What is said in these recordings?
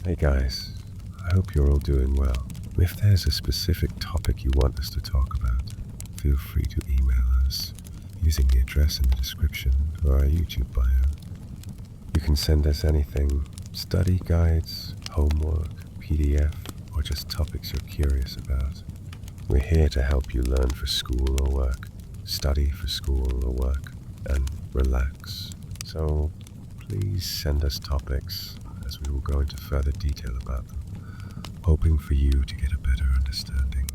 Hey guys, I hope you're all doing well. If there's a specific topic you want us to talk about, feel free to email us using the address in the description or our YouTube bio. You can send us anything, study guides, homework, PDF, or just topics you're curious about. We're here to help you learn for school or work, study for school or work, and relax. So please send us topics as we will go into further detail about them, hoping for you to get a better understanding.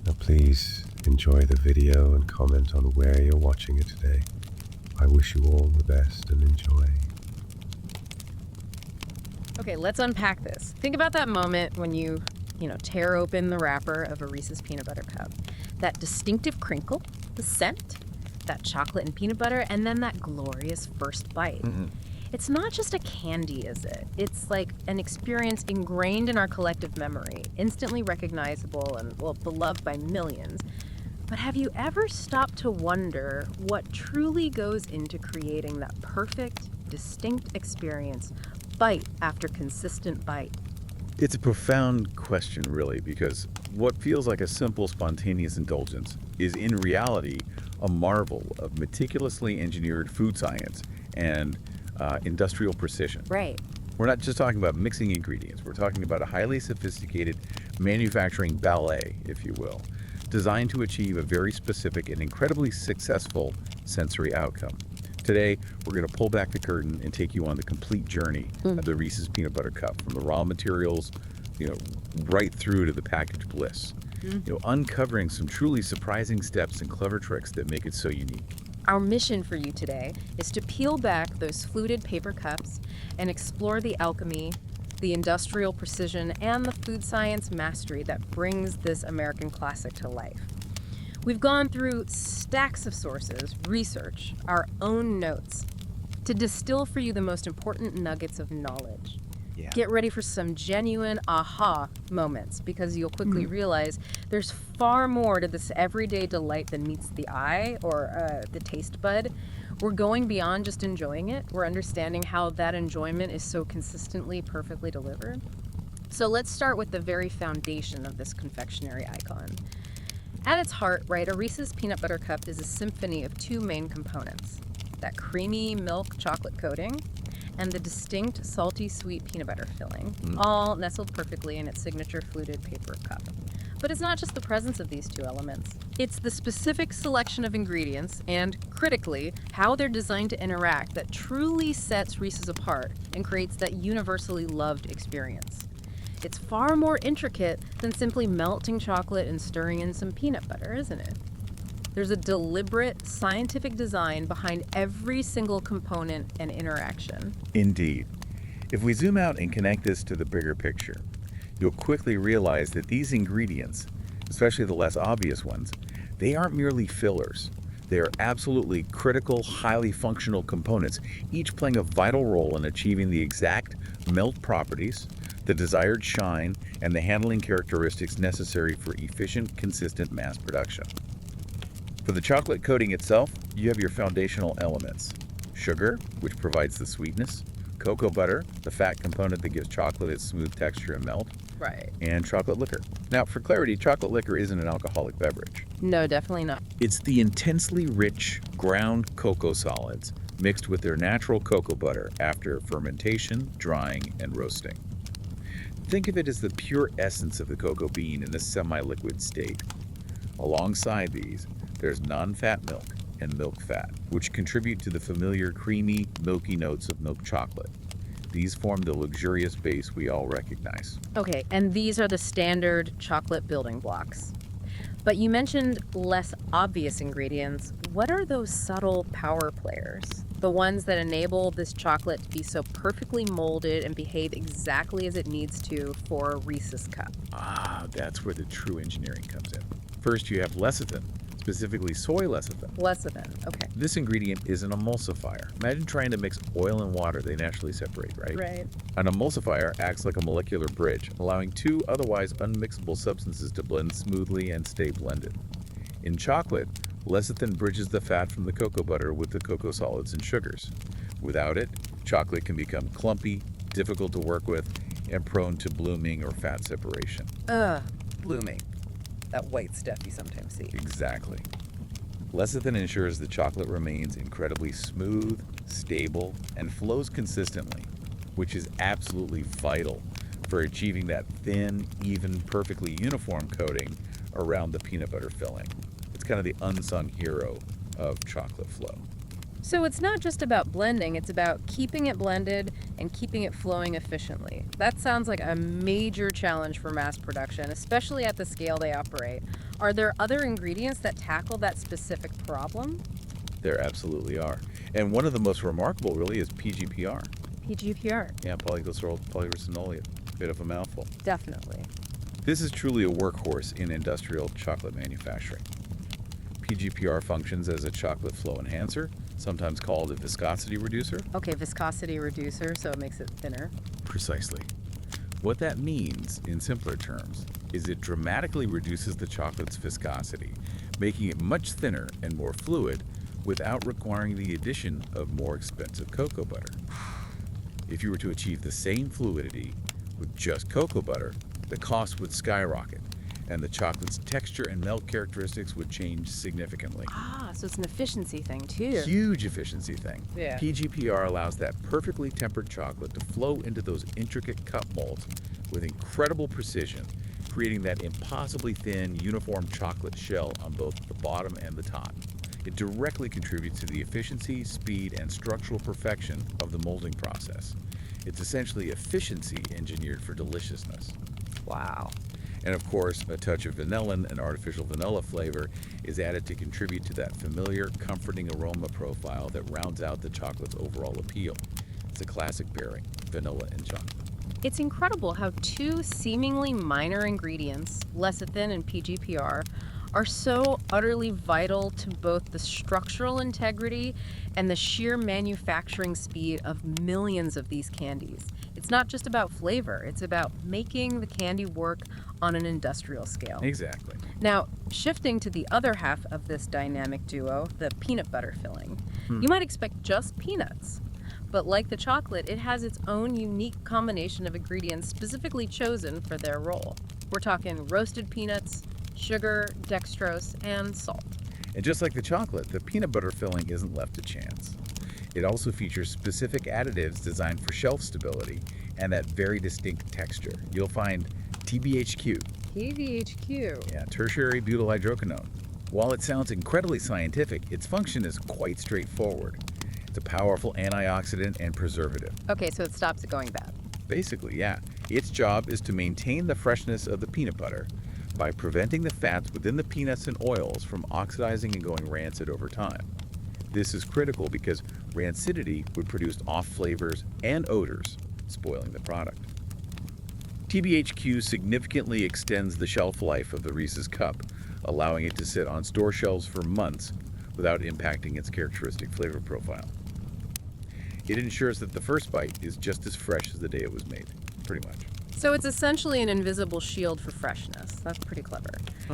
Now please enjoy the video and comment on where you're watching it today. I wish you all the best and enjoy. Okay, let's unpack this. Think about that moment when you tear open the wrapper of a Reese's peanut butter cup. That distinctive crinkle, the scent, that chocolate and peanut butter, and then that glorious first bite. It's not just a candy, is it? It's like an experience ingrained in our collective memory, instantly recognizable and, beloved by millions. But have you ever stopped to wonder what truly goes into creating that perfect, distinct experience, bite after consistent bite? It's a profound question, really, because what feels like a simple, spontaneous indulgence is in reality a marvel of meticulously engineered food science and industrial precision. Right. We're not just talking about mixing ingredients. We're talking about a highly sophisticated manufacturing ballet, if you will, designed to achieve a very specific and incredibly successful sensory outcome. Today, we're going to pull back the curtain and take you on the complete journey of the Reese's Peanut Butter Cup, from the raw materials, right through to the packaged bliss. Uncovering some truly surprising steps and clever tricks that make it so unique. Our mission for you today is to peel back those fluted paper cups and explore the alchemy, the industrial precision, and the food science mastery that brings this American classic to life. We've gone through stacks of sources, research, our own notes, to distill for you the most important nuggets of knowledge. Yeah. Get ready for some genuine aha moments, because you'll quickly realize there's far more to this everyday delight than meets the eye or the taste bud. We're going beyond just enjoying it. We're understanding how that enjoyment is so consistently, perfectly delivered. So let's start with the very foundation of this confectionery icon. At its heart, right, a Reese's Peanut Butter Cup is a symphony of two main components: that creamy milk chocolate coating and the distinct salty sweet peanut butter filling, all nestled perfectly in its signature fluted paper cup. But it's not just the presence of these two elements. It's the specific selection of ingredients and, critically, how they're designed to interact that truly sets Reese's apart and creates that universally loved experience. It's far more intricate than simply melting chocolate and stirring in some peanut butter, isn't it? There's a deliberate, scientific design behind every single component and interaction. Indeed. If we zoom out and connect this to the bigger picture, you'll quickly realize that these ingredients, especially the less obvious ones, they aren't merely fillers. They are absolutely critical, highly functional components, each playing a vital role in achieving the exact melt properties, the desired shine, and the handling characteristics necessary for efficient, consistent mass production. For the chocolate coating itself, you have your foundational elements: sugar, which provides the sweetness; cocoa butter, the fat component that gives chocolate its smooth texture and melt; Right. and chocolate liquor. Now, for clarity, chocolate liquor isn't an alcoholic beverage. No, definitely not. It's the intensely rich ground cocoa solids mixed with their natural cocoa butter after fermentation, drying, and roasting. Think of it as the pure essence of the cocoa bean in a semi-liquid state. Alongside these, there's non-fat milk and milk fat, which contribute to the familiar creamy, milky notes of milk chocolate. These form the luxurious base we all recognize. Okay, and these are the standard chocolate building blocks. But you mentioned less obvious ingredients. What are those subtle power players? The ones that enable this chocolate to be so perfectly molded and behave exactly as it needs to for a Reese's cup. That's where the true engineering comes in. First, you have lecithin, specifically soy lecithin. Lecithin, okay. This ingredient is an emulsifier. Imagine trying to mix oil and water. They naturally separate, right? Right. An emulsifier acts like a molecular bridge, allowing two otherwise unmixable substances to blend smoothly and stay blended. In chocolate, lecithin bridges the fat from the cocoa butter with the cocoa solids and sugars. Without it, chocolate can become clumpy, difficult to work with, and prone to blooming or fat separation. Blooming. That white stuff you sometimes see. Exactly. Lecithin ensures the chocolate remains incredibly smooth, stable, and flows consistently, which is absolutely vital for achieving that thin, even, perfectly uniform coating around the peanut butter filling. It's kind of the unsung hero of chocolate flow. So it's not just about blending, it's about keeping it blended and keeping it flowing efficiently. That sounds like a major challenge for mass production, especially at the scale they operate. Are there other ingredients that tackle that specific problem? There absolutely are. And one of the most remarkable really is PGPR. PGPR. Yeah, polyglycerol polyricinoleate. Bit of a mouthful. Definitely. This is truly a workhorse in industrial chocolate manufacturing. PGPR functions as a chocolate flow enhancer, sometimes called a viscosity reducer. Okay, viscosity reducer, so it makes it thinner. Precisely. What that means, in simpler terms, is it dramatically reduces the chocolate's viscosity, making it much thinner and more fluid without requiring the addition of more expensive cocoa butter. If you were to achieve the same fluidity with just cocoa butter, the cost would skyrocket, and the chocolate's texture and melt characteristics would change significantly. So it's an efficiency thing too. Huge efficiency thing. Yeah. PGPR allows that perfectly tempered chocolate to flow into those intricate cup molds with incredible precision, creating that impossibly thin, uniform chocolate shell on both the bottom and the top. It directly contributes to the efficiency, speed, and structural perfection of the molding process. It's essentially efficiency engineered for deliciousness. Wow. And of course, a touch of vanillin and artificial vanilla flavor is added to contribute to that familiar, comforting aroma profile that rounds out the chocolate's overall appeal. It's a classic pairing, vanilla and chocolate. It's incredible how two seemingly minor ingredients, lecithin and PGPR, are so utterly vital to both the structural integrity and the sheer manufacturing speed of millions of these candies. It's not just about flavor, it's about making the candy work on an industrial scale. Exactly. Now, shifting to the other half of this dynamic duo, the peanut butter filling, you might expect just peanuts. But like the chocolate, it has its own unique combination of ingredients specifically chosen for their role. We're talking roasted peanuts, sugar, dextrose, and salt. And just like the chocolate, the peanut butter filling isn't left to chance. It also features specific additives designed for shelf stability and that very distinct texture. You'll find TBHQ. TBHQ. Yeah, tertiary butyl hydroquinone. While it sounds incredibly scientific, its function is quite straightforward. It's a powerful antioxidant and preservative. Okay, so it stops it going bad. Basically, yeah. Its job is to maintain the freshness of the peanut butter by preventing the fats within the peanuts and oils from oxidizing and going rancid over time. This is critical because rancidity would produce off flavors and odors, spoiling the product. TBHQ significantly extends the shelf life of the Reese's cup, allowing it to sit on store shelves for months without impacting its characteristic flavor profile. It ensures that the first bite is just as fresh as the day it was made, pretty much. So it's essentially an invisible shield for freshness. That's pretty clever.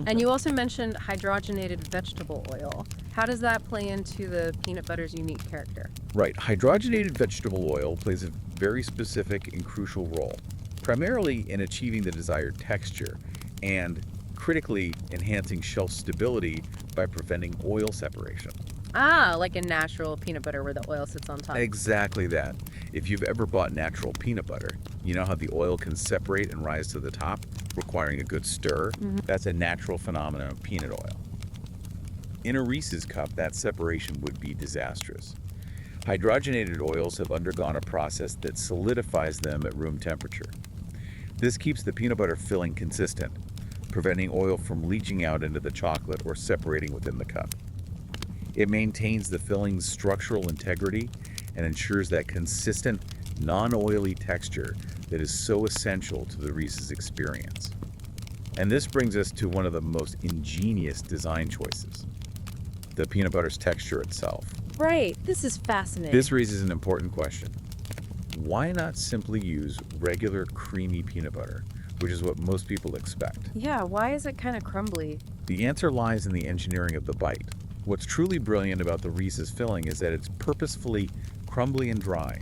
And you also mentioned hydrogenated vegetable oil. How does that play into the peanut butter's unique character? Right, hydrogenated vegetable oil plays a very specific and crucial role, primarily in achieving the desired texture and critically enhancing shelf stability by preventing oil separation. Like a natural peanut butter where the oil sits on top. Exactly that. If you've ever bought natural peanut butter, you know how the oil can separate and rise to the top, requiring a good stir? That's a natural phenomenon of peanut oil. In a Reese's cup, that separation would be disastrous. Hydrogenated oils have undergone a process that solidifies them at room temperature. This keeps the peanut butter filling consistent, preventing oil from leaching out into the chocolate or separating within the cup. It maintains the filling's structural integrity and ensures that consistent, non-oily texture that is so essential to the Reese's experience. And this brings us to one of the most ingenious design choices, the peanut butter's texture itself. Right. This is fascinating. This raises an important question. Why not simply use regular creamy peanut butter, which is what most people expect? Yeah, why is it kind of crumbly? The answer lies in the engineering of the bite. What's truly brilliant about the Reese's filling is that it's purposefully crumbly and dry,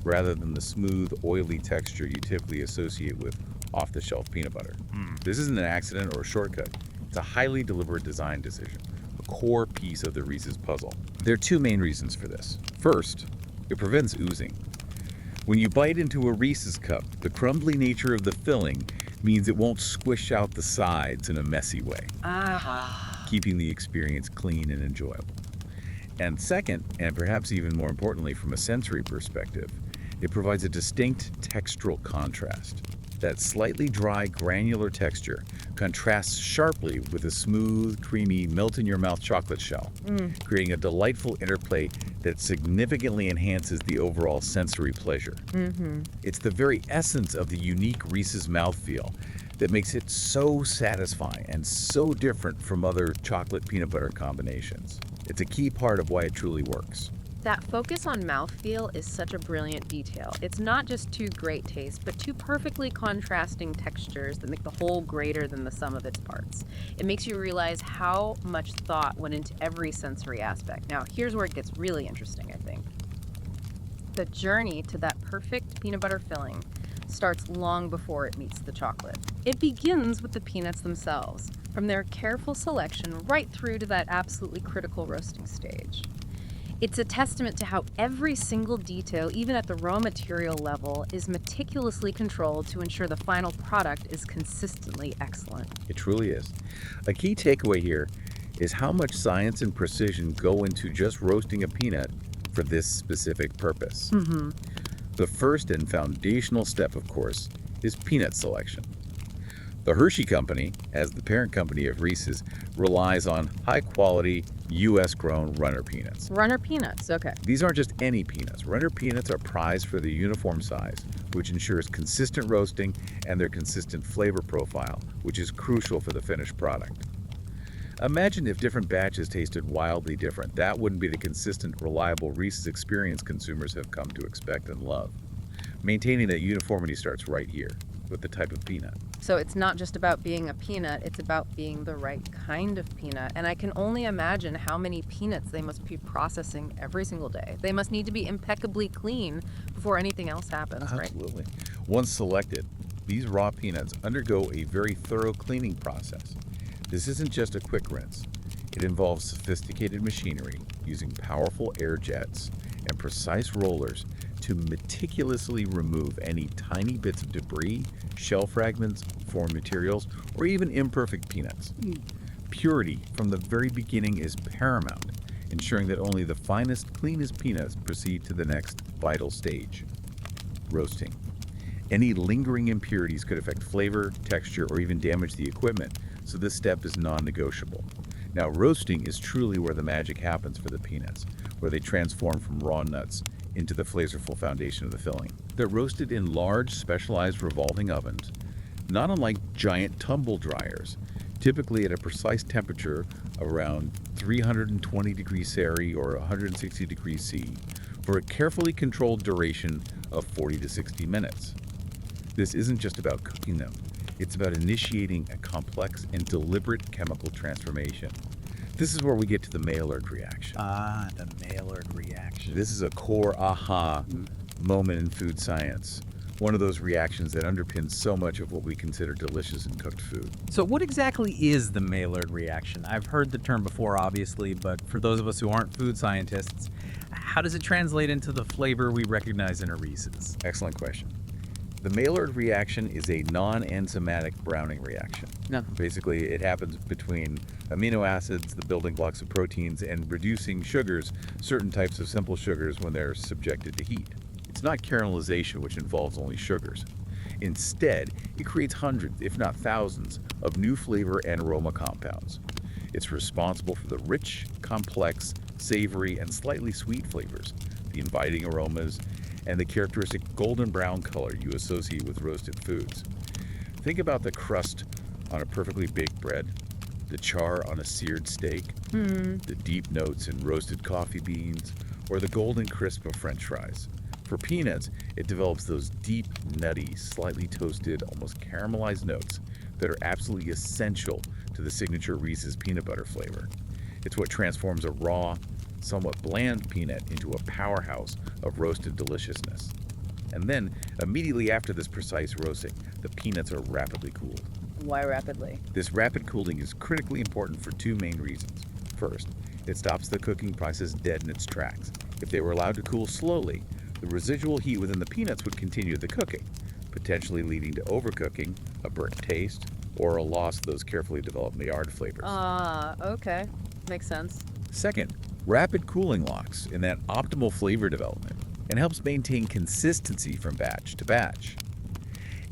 rather than the smooth, oily texture you typically associate with off-the-shelf peanut butter. This isn't an accident or a shortcut. It's a highly deliberate design decision, a core piece of the Reese's puzzle. There are two main reasons for this. First, it prevents oozing. When you bite into a Reese's cup, the crumbly nature of the filling means it won't squish out the sides in a messy way, keeping the experience clean and enjoyable. And second, and perhaps even more importantly from a sensory perspective, it provides a distinct textural contrast. That slightly dry, granular texture contrasts sharply with a smooth, creamy, melt-in-your-mouth chocolate shell, creating a delightful interplay that significantly enhances the overall sensory pleasure. It's the very essence of the unique Reese's mouthfeel that makes it so satisfying and so different from other chocolate peanut butter combinations. It's a key part of why it truly works. That focus on mouthfeel is such a brilliant detail. It's not just two great tastes, but two perfectly contrasting textures that make the whole greater than the sum of its parts. It makes you realize how much thought went into every sensory aspect. Now, here's where it gets really interesting, I think. The journey to that perfect peanut butter filling starts long before it meets the chocolate. It begins with the peanuts themselves, from their careful selection right through to that absolutely critical roasting stage. It's a testament to how every single detail, even at the raw material level, is meticulously controlled to ensure the final product is consistently excellent. It truly is. A key takeaway here is how much science and precision go into just roasting a peanut for this specific purpose. The first and foundational step, of course, is peanut selection. The Hershey Company, as the parent company of Reese's, relies on high-quality, U.S.-grown runner peanuts. Runner peanuts, okay. These aren't just any peanuts. Runner peanuts are prized for their uniform size, which ensures consistent roasting, and their consistent flavor profile, which is crucial for the finished product. Imagine if different batches tasted wildly different. That wouldn't be the consistent, reliable Reese's experience consumers have come to expect and love. Maintaining that uniformity starts right here, with the type of peanut. So it's not just about being a peanut, it's about being the right kind of peanut. And I can only imagine how many peanuts they must be processing every single day. They must need to be impeccably clean before anything else happens, right? Absolutely. Once selected, these raw peanuts undergo a very thorough cleaning process. This isn't just a quick rinse. It involves sophisticated machinery using powerful air jets and precise rollers to meticulously remove any tiny bits of debris, shell fragments, foreign materials, or even imperfect peanuts. Purity from the very beginning is paramount, ensuring that only the finest, cleanest peanuts proceed to the next vital stage, roasting. Any lingering impurities could affect flavor, texture, or even damage the equipment, so this step is non-negotiable. Now, roasting is truly where the magic happens for the peanuts, where they transform from raw nuts into the flavorful foundation of the filling. They're roasted in large, specialized revolving ovens, not unlike giant tumble dryers, typically at a precise temperature around 320 degrees Celsius or 160 degrees C, for a carefully controlled duration of 40 to 60 minutes. This isn't just about cooking them, it's about initiating a complex and deliberate chemical transformation. This is where we get to the Maillard reaction. The Maillard reaction. This is a core aha moment in food science. One of those reactions that underpins so much of what we consider delicious in cooked food. So what exactly is the Maillard reaction? I've heard the term before, obviously, but for those of us who aren't food scientists, how does it translate into the flavor we recognize in a Reese's? Excellent question. The Maillard reaction is a non-enzymatic browning reaction. No. Basically, it happens between amino acids, the building blocks of proteins, and reducing sugars, certain types of simple sugars when they're subjected to heat. It's not caramelization, which involves only sugars. Instead, it creates hundreds, if not thousands, of new flavor and aroma compounds. It's responsible for the rich, complex, savory, and slightly sweet flavors, the inviting aromas, and the characteristic golden brown color you associate with roasted foods. Think about the crust on a perfectly baked bread, the char on a seared steak, the deep notes in roasted coffee beans, or the golden crisp of French fries. For peanuts, it develops those deep, nutty, slightly toasted, almost caramelized notes that are absolutely essential to the signature Reese's peanut butter flavor. It's what transforms a raw, somewhat bland peanut into a powerhouse of roasted deliciousness. And then, immediately after this precise roasting, the peanuts are rapidly cooled. Why rapidly? This rapid cooling is critically important for two main reasons. First, it stops the cooking process dead in its tracks. If they were allowed to cool slowly, the residual heat within the peanuts would continue the cooking, potentially leading to overcooking, a burnt taste, or a loss of those carefully developed Maillard flavors. Okay. Makes sense. Second, rapid cooling locks in that optimal flavor development and helps maintain consistency from batch to batch.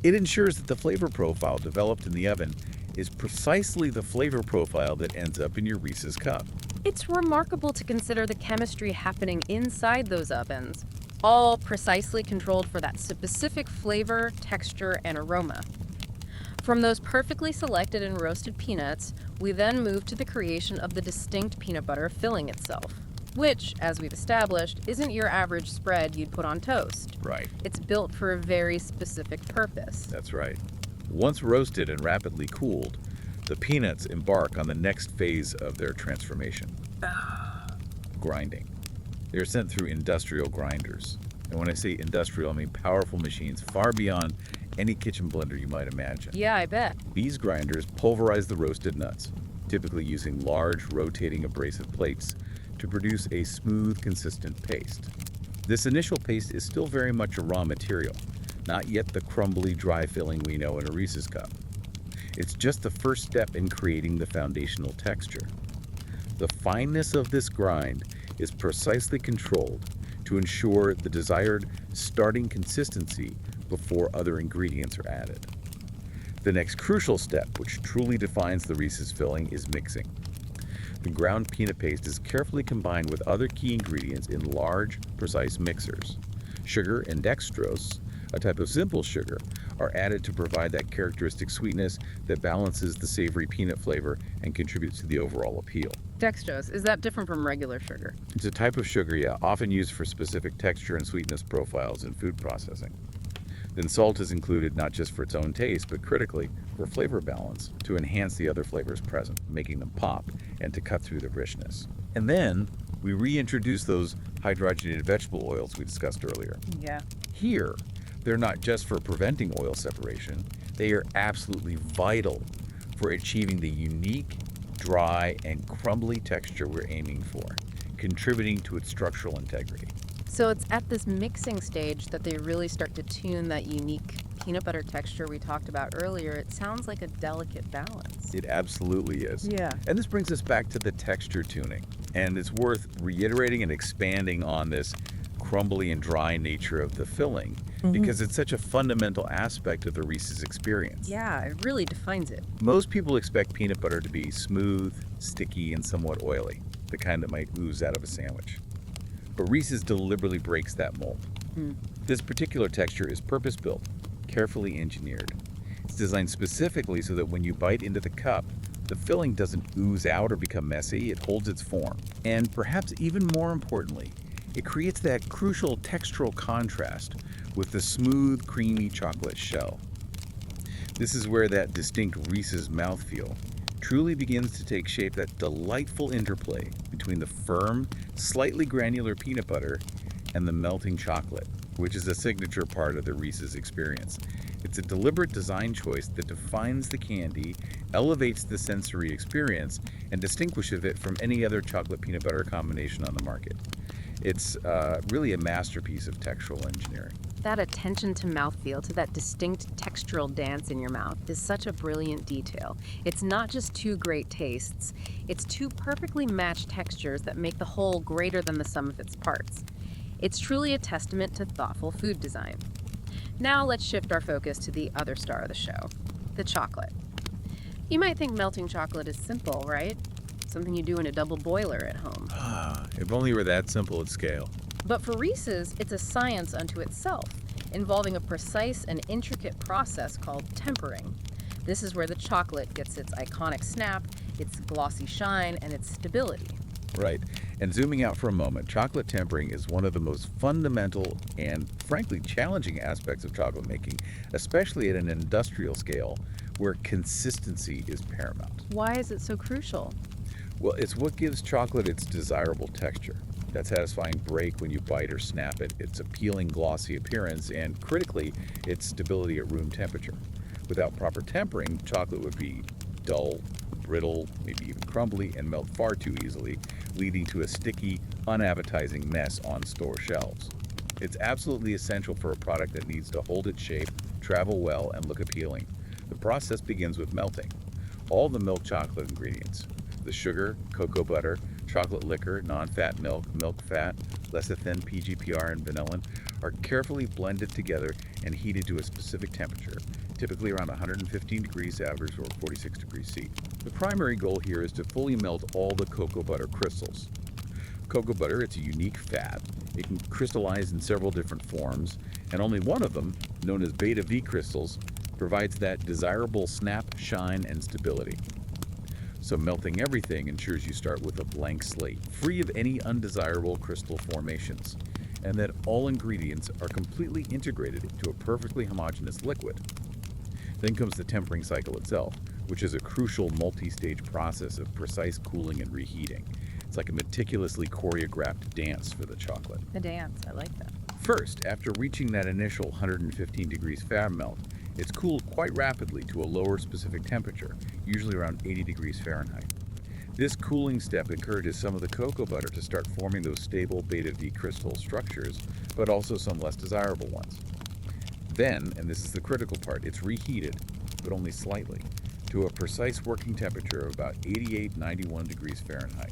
It ensures that the flavor profile developed in the oven is precisely the flavor profile that ends up in your Reese's cup. It's remarkable to consider the chemistry happening inside those ovens, all precisely controlled for that specific flavor, texture, and aroma. From those perfectly selected and roasted peanuts, we then move to the creation of the distinct peanut butter filling itself, which, as we've established, isn't your average spread you'd put on toast. Right. It's built for a very specific purpose. That's right. Once roasted and rapidly cooled, the peanuts embark on the next phase of their transformation. Grinding. They are sent through industrial grinders. And when I say industrial, I mean powerful machines far beyond any kitchen blender you might imagine. Yeah, I bet. These grinders pulverize the roasted nuts, typically using large rotating abrasive plates to produce a smooth, consistent paste. This initial paste is still very much a raw material, not yet the crumbly, dry filling we know in a Reese's cup. It's just the first step in creating the foundational texture. The fineness of this grind is precisely controlled to ensure the desired starting consistency before other ingredients are added. The next crucial step, which truly defines the Reese's filling, is mixing. The ground peanut paste is carefully combined with other key ingredients in large, precise mixers. Sugar and dextrose, a type of simple sugar, are added to provide that characteristic sweetness that balances the savory peanut flavor and contributes to the overall appeal. Dextrose, is that different from regular sugar? It's a type of sugar, often used for specific texture and sweetness profiles in food processing. Then salt is included not just for its own taste, but critically for flavor balance to enhance the other flavors present, making them pop and to cut through the richness. And then we reintroduce those hydrogenated vegetable oils we discussed earlier. Yeah. Here, they're not just for preventing oil separation, they are absolutely vital for achieving the unique, dry, and crumbly texture we're aiming for, contributing to its structural integrity. So it's at this mixing stage that they really start to tune that unique peanut butter texture we talked about earlier. It sounds like a delicate balance. It absolutely is. Yeah. And this brings us back to the texture tuning. And it's worth reiterating and expanding on this crumbly and dry nature of the filling because it's such a fundamental aspect of the Reese's experience. Yeah, it really defines it. Most people expect peanut butter to be smooth, sticky, and somewhat oily, the kind that might ooze out of a sandwich. But Reese's deliberately breaks that mold. This particular texture is purpose-built, carefully engineered. It's designed specifically so that when you bite into the cup, the filling doesn't ooze out or become messy, it holds its form. And perhaps even more importantly, it creates that crucial textural contrast with the smooth, creamy chocolate shell. This is where that distinct Reese's mouthfeel truly begins to take shape, that delightful interplay between the firm, slightly granular peanut butter and the melting chocolate, which is a signature part of the Reese's experience. It's a deliberate design choice that defines the candy, elevates the sensory experience, and distinguishes it from any other chocolate peanut butter combination on the market. It's really a masterpiece of textural engineering. That attention to mouthfeel, to that distinct textural dance in your mouth, is such a brilliant detail. It's not just two great tastes, it's two perfectly matched textures that make the whole greater than the sum of its parts. It's truly a testament to thoughtful food design. Now let's shift our focus to the other star of the show, the chocolate. You might think melting chocolate is simple, right? Something you do in a double boiler at home. If only it were that simple at scale. But for Reese's, it's a science unto itself, involving a precise and intricate process called tempering. This is where the chocolate gets its iconic snap, its glossy shine, and its stability. Right. And zooming out for a moment, chocolate tempering is one of the most fundamental and frankly challenging aspects of chocolate making, especially at an industrial scale where consistency is paramount. Why is it so crucial? Well, it's what gives chocolate its desirable texture. that satisfying break when you bite or snap it, its appealing glossy appearance, and critically, its stability at room temperature. Without proper tempering, chocolate would be dull, brittle, maybe even crumbly, and melt far too easily, leading to a sticky, unappetizing mess on store shelves. It's absolutely essential for a product that needs to hold its shape, travel well, and look appealing. The process begins with melting. All the milk chocolate ingredients, the sugar, cocoa butter, chocolate liquor, non-fat milk, milk fat, lecithin, PGPR, and vanillin, are carefully blended together and heated to a specific temperature, typically around 115 degrees average or 46 degrees C. The primary goal here is to fully melt all the cocoa butter crystals. Cocoa butter, it's a unique fat. It can crystallize in several different forms, and only one of them, known as beta V crystals, provides that desirable snap, shine, and stability. So melting everything ensures you start with a blank slate, free of any undesirable crystal formations, and that all ingredients are completely integrated into a perfectly homogeneous liquid. Then comes the tempering cycle itself, which is a crucial multi-stage process of precise cooling and reheating. It's like a meticulously choreographed dance for the chocolate. The dance, I like that. First, after reaching that initial 115 degrees fab melt, it's cooled quite rapidly to a lower specific temperature, usually around 80 degrees Fahrenheit. This cooling step encourages some of the cocoa butter to start forming those stable beta V crystal structures, but also some less desirable ones. Then, and this is the critical part, it's reheated, but only slightly, to a precise working temperature of about 88-91 degrees Fahrenheit.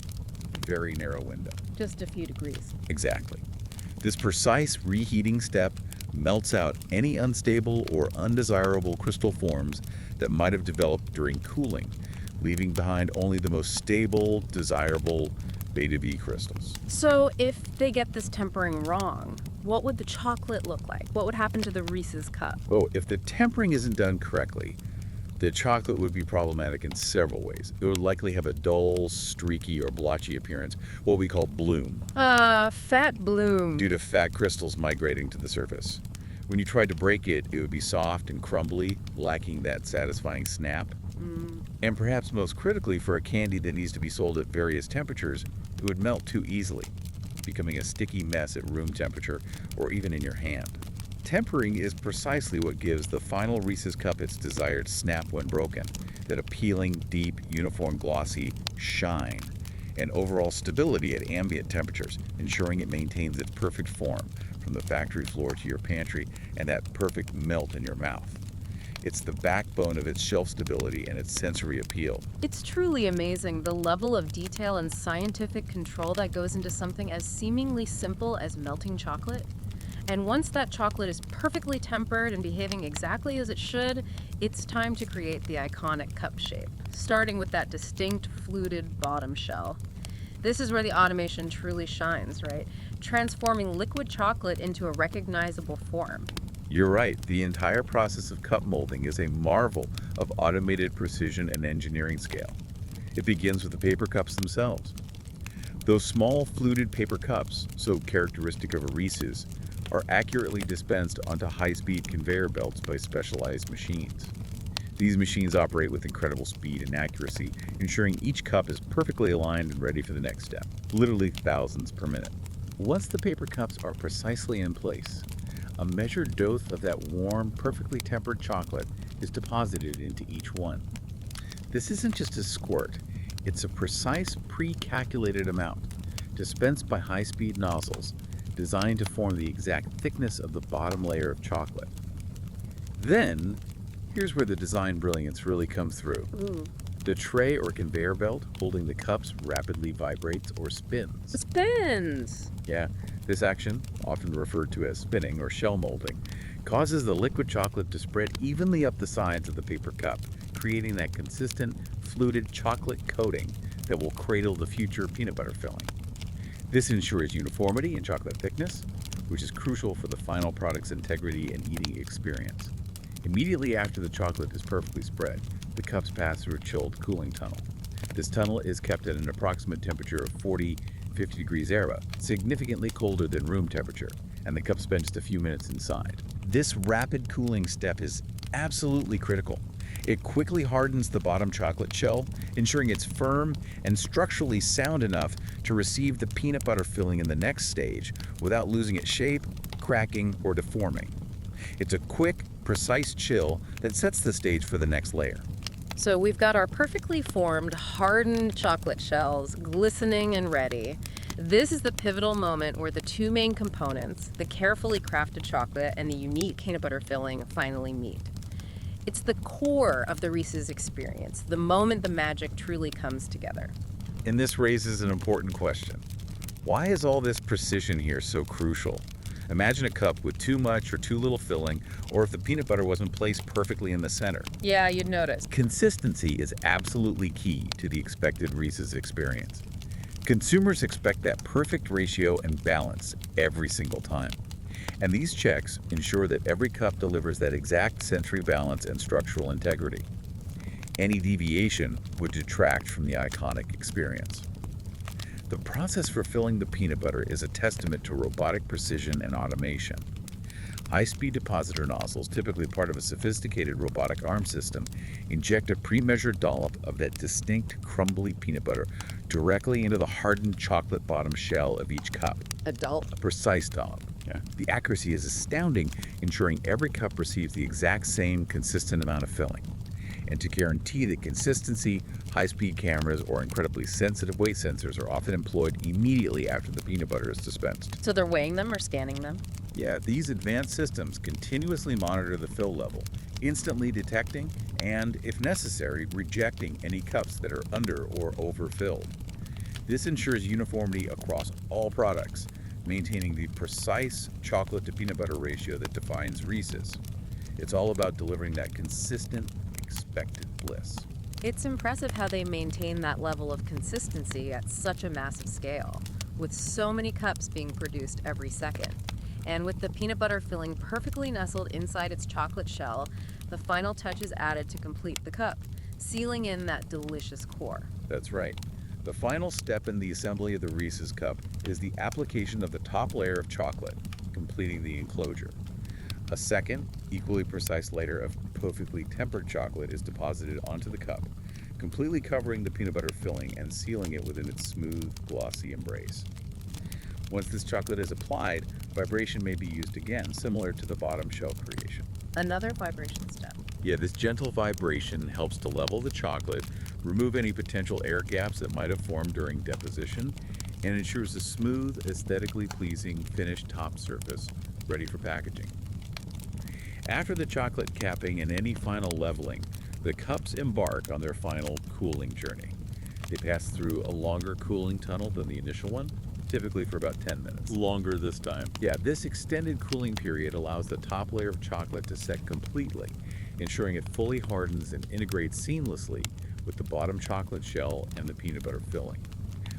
Very narrow window. Just a few degrees. Exactly. This precise reheating step melts out any unstable or undesirable crystal forms that might have developed during cooling, leaving behind only the most stable, desirable beta V crystals. So if they get this tempering wrong, what would the chocolate look like? What would happen to the Reese's cup? Oh, if the tempering isn't done correctly, the chocolate would be problematic in several ways. It would likely have a dull, streaky, or blotchy appearance, what we call bloom, Fat bloom. due to fat crystals migrating to the surface. When you tried to break it, it would be soft and crumbly, lacking that satisfying snap. And perhaps most critically, for a candy that needs to be sold at various temperatures, it would melt too easily, becoming a sticky mess at room temperature or even in your hand. Tempering is precisely what gives the final Reese's cup its desired snap when broken, that appealing, deep, uniform, glossy shine, and overall stability at ambient temperatures, ensuring it maintains its perfect form from the factory floor to your pantry and that perfect melt in your mouth. It's the backbone of its shelf stability and its sensory appeal. It's truly amazing the level of detail and scientific control that goes into something as seemingly simple as melting chocolate. And once that chocolate is perfectly tempered and behaving exactly as it should, it's time to create the iconic cup shape, starting with that distinct fluted bottom shell. This is where the automation truly shines, right? Transforming liquid chocolate into a recognizable form. You're right, the entire process of cup molding is a marvel of automated precision and engineering scale. It begins with the paper cups themselves. Those small fluted paper cups, so characteristic of a Reese's, are accurately dispensed onto high-speed conveyor belts by specialized machines. These machines operate with incredible speed and accuracy, ensuring each cup is perfectly aligned and ready for the next step, literally thousands per minute. Once the paper cups are precisely in place, a measured dose of that warm, perfectly tempered chocolate is deposited into each one. This isn't just a squirt, it's a precise, pre-calculated amount, dispensed by high-speed nozzles, designed to form the exact thickness of the bottom layer of chocolate. Then, here's where the design brilliance really comes through. Ooh. The tray or conveyor belt holding the cups rapidly vibrates or spins. Spins! Yeah, this action, often referred to as spinning or shell molding, causes the liquid chocolate to spread evenly up the sides of the paper cup, creating that consistent, fluted chocolate coating that will cradle the future peanut butter filling. This ensures uniformity in chocolate thickness, which is crucial for the final product's integrity and eating experience. Immediately after the chocolate is perfectly spread, the cups pass through a chilled cooling tunnel. This tunnel is kept at an approximate temperature of 40-50 degrees Celsius, significantly colder than room temperature, and the cups spend just a few minutes inside. This rapid cooling step is absolutely critical. It quickly hardens the bottom chocolate shell, ensuring it's firm and structurally sound enough to receive the peanut butter filling in the next stage without losing its shape, cracking, or deforming. It's a quick, precise chill that sets the stage for the next layer. So we've got our perfectly formed, hardened chocolate shells, glistening and ready. This is the pivotal moment where the two main components, the carefully crafted chocolate and the unique peanut butter filling, finally meet. It's the core of the Reese's experience, the moment the magic truly comes together. And this raises an important question. Why is all this precision here so crucial? Imagine a cup with too much or too little filling, or if the peanut butter wasn't placed perfectly in the center. Yeah, you'd notice. Consistency is absolutely key to the expected Reese's experience. Consumers expect that perfect ratio and balance every single time. And these checks ensure that every cup delivers that exact sensory balance and structural integrity. Any deviation would detract from the iconic experience. The process for filling the peanut butter is a testament to robotic precision and automation. High-speed depositor nozzles, typically part of a sophisticated robotic arm system, inject a pre-measured dollop of that distinct, crumbly peanut butter directly into the hardened chocolate bottom shell of each cup. A precise dollop. Yeah. The accuracy is astounding, ensuring every cup receives the exact same consistent amount of filling. And to guarantee the consistency, high-speed cameras or incredibly sensitive weight sensors are often employed immediately after the peanut butter is dispensed. So they're weighing them or scanning them? Yeah, these advanced systems continuously monitor the fill level, instantly detecting and, if necessary, rejecting any cups that are under or overfilled. This ensures uniformity across all products, maintaining the precise chocolate to peanut butter ratio that defines Reese's. It's all about delivering that consistent, expected bliss. It's impressive how they maintain that level of consistency at such a massive scale, with so many cups being produced every second. And with the peanut butter filling perfectly nestled inside its chocolate shell, the final touch is added to complete the cup, sealing in that delicious core. That's right. The final step in the assembly of the Reese's cup is the application of the top layer of chocolate, completing the enclosure. A second, equally precise layer of perfectly tempered chocolate is deposited onto the cup, completely covering the peanut butter filling and sealing it within its smooth, glossy embrace. Once this chocolate is applied, vibration may be used again, similar to the bottom shell creation. Another vibration step. Yeah, this gentle vibration helps to level the chocolate, remove any potential air gaps that might have formed during deposition, and ensures a smooth, aesthetically pleasing finished top surface ready for packaging. After the chocolate capping and any final leveling, the cups embark on their final cooling journey. They pass through a longer cooling tunnel than the initial one, typically for about 10 minutes. Longer this time. Yeah, this extended cooling period allows the top layer of chocolate to set completely, ensuring it fully hardens and integrates seamlessly with the bottom chocolate shell and the peanut butter filling.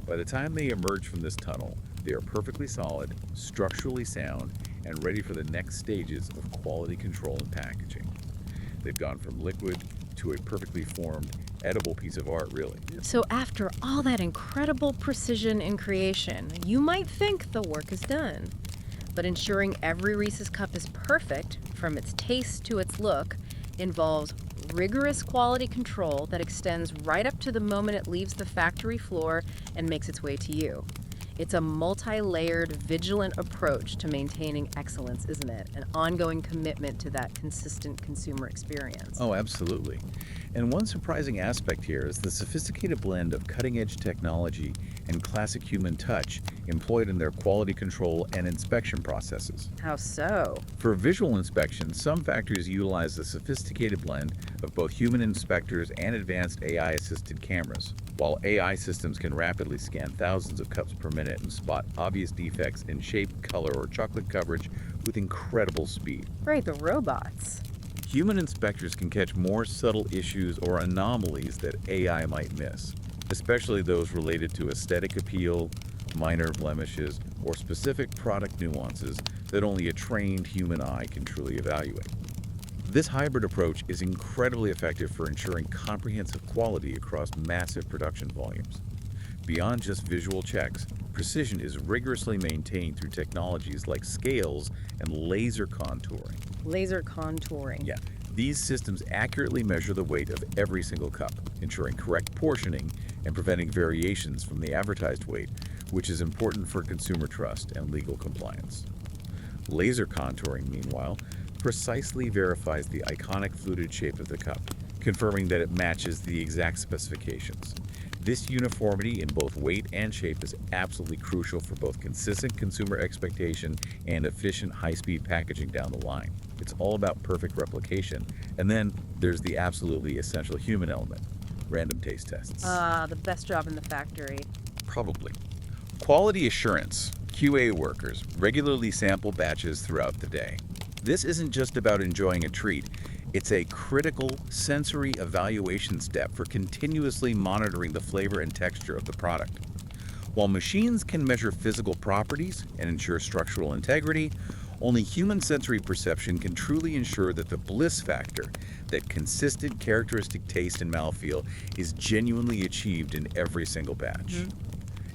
By the time they emerge from this tunnel, they are perfectly solid, structurally sound, and ready for the next stages of quality control and packaging. They've gone from liquid to a perfectly formed, edible piece of art, really. So after all that incredible precision and creation, you might think the work is done. But ensuring every Reese's cup is perfect, from its taste to its look, involves rigorous quality control that extends right up to the moment it leaves the factory floor and makes its way to you. It's a multi-layered, vigilant approach to maintaining excellence, isn't it? An ongoing commitment to that consistent consumer experience. Oh, absolutely. And one surprising aspect here is the sophisticated blend of cutting-edge technology and classic human touch employed in their quality control and inspection processes. How so? For visual inspection, some factories utilize a sophisticated blend of both human inspectors and advanced AI-assisted cameras. While AI systems can rapidly scan thousands of cups per minute and spot obvious defects in shape, color, or chocolate coverage with incredible speed. Right, the robots. Human inspectors can catch more subtle issues or anomalies that AI might miss, especially those related to aesthetic appeal, minor blemishes, or specific product nuances that only a trained human eye can truly evaluate. This hybrid approach is incredibly effective for ensuring comprehensive quality across massive production volumes. Beyond just visual checks, precision is rigorously maintained through technologies like scales and laser contouring. Laser contouring. Yeah, These systems accurately measure the weight of every single cup, ensuring correct portioning and preventing variations from the advertised weight, which is important for consumer trust and legal compliance. Laser contouring, meanwhile, precisely verifies the iconic fluted shape of the cup, confirming that it matches the exact specifications. This uniformity in both weight and shape is absolutely crucial for both consistent consumer expectation and efficient high-speed packaging down the line. It's all about perfect replication. And then there's the absolutely essential human element, random taste tests. The best job in the factory. Probably. Quality assurance. QA workers regularly sample batches throughout the day. This isn't just about enjoying a treat. It's a critical sensory evaluation step for continuously monitoring the flavor and texture of the product. While machines can measure physical properties and ensure structural integrity, only human sensory perception can truly ensure that the bliss factor, that consistent characteristic taste and mouthfeel, is genuinely achieved in every single batch.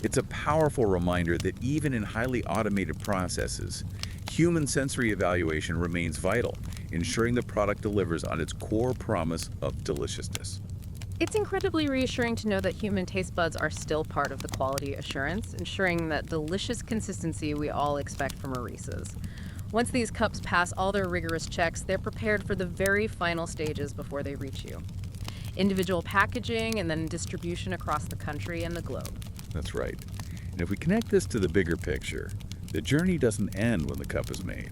It's a powerful reminder that even in highly automated processes, human sensory evaluation remains vital, ensuring the product delivers on its core promise of deliciousness. It's incredibly reassuring to know that human taste buds are still part of the quality assurance, ensuring that delicious consistency we all expect from a Reese's. Once these cups pass all their rigorous checks, they're prepared for the very final stages before they reach you. Individual packaging and then distribution across the country and the globe. That's right. And if we connect this to the bigger picture, the journey doesn't end when the cup is made.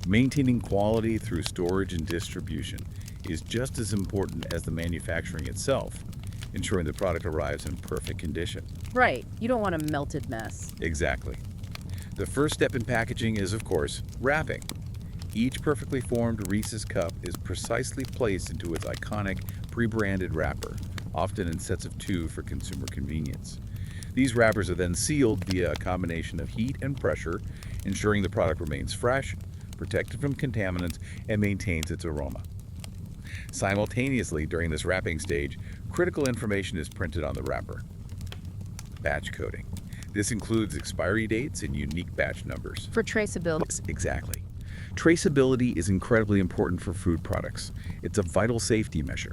Maintaining quality through storage and distribution is just as important as the manufacturing itself, ensuring the product arrives in perfect condition. Right, you don't want a melted mess. Exactly. The first step in packaging is, of course, wrapping. Each perfectly formed Reese's cup is precisely placed into its iconic pre-branded wrapper, often in sets of 2 for consumer convenience. These wrappers are then sealed via a combination of heat and pressure, ensuring the product remains fresh, protected from contaminants, and maintains its aroma. Simultaneously, during this wrapping stage, critical information is printed on the wrapper. Batch coding. This includes expiry dates and unique batch numbers. For traceability. Yes, exactly. Traceability is incredibly important for food products. It's a vital safety measure.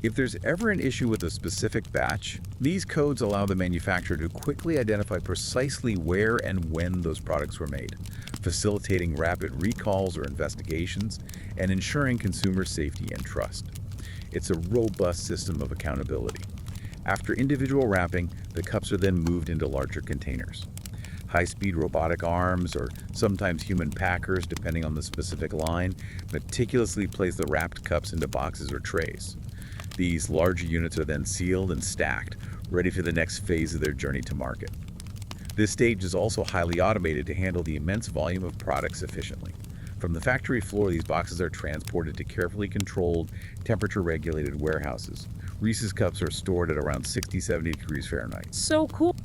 If there's ever an issue with a specific batch, these codes allow the manufacturer to quickly identify precisely where and when those products were made, facilitating rapid recalls or investigations and ensuring consumer safety and trust. It's a robust system of accountability. After individual wrapping, the cups are then moved into larger containers. High-speed robotic arms, or sometimes human packers depending on the specific line, meticulously place the wrapped cups into boxes or trays. These larger units are then sealed and stacked, ready for the next phase of their journey to market. This stage is also highly automated to handle the immense volume of products efficiently. From the factory floor, these boxes are transported to carefully controlled, temperature-regulated warehouses. Reese's cups are stored at around 60-70 degrees Fahrenheit. So cool.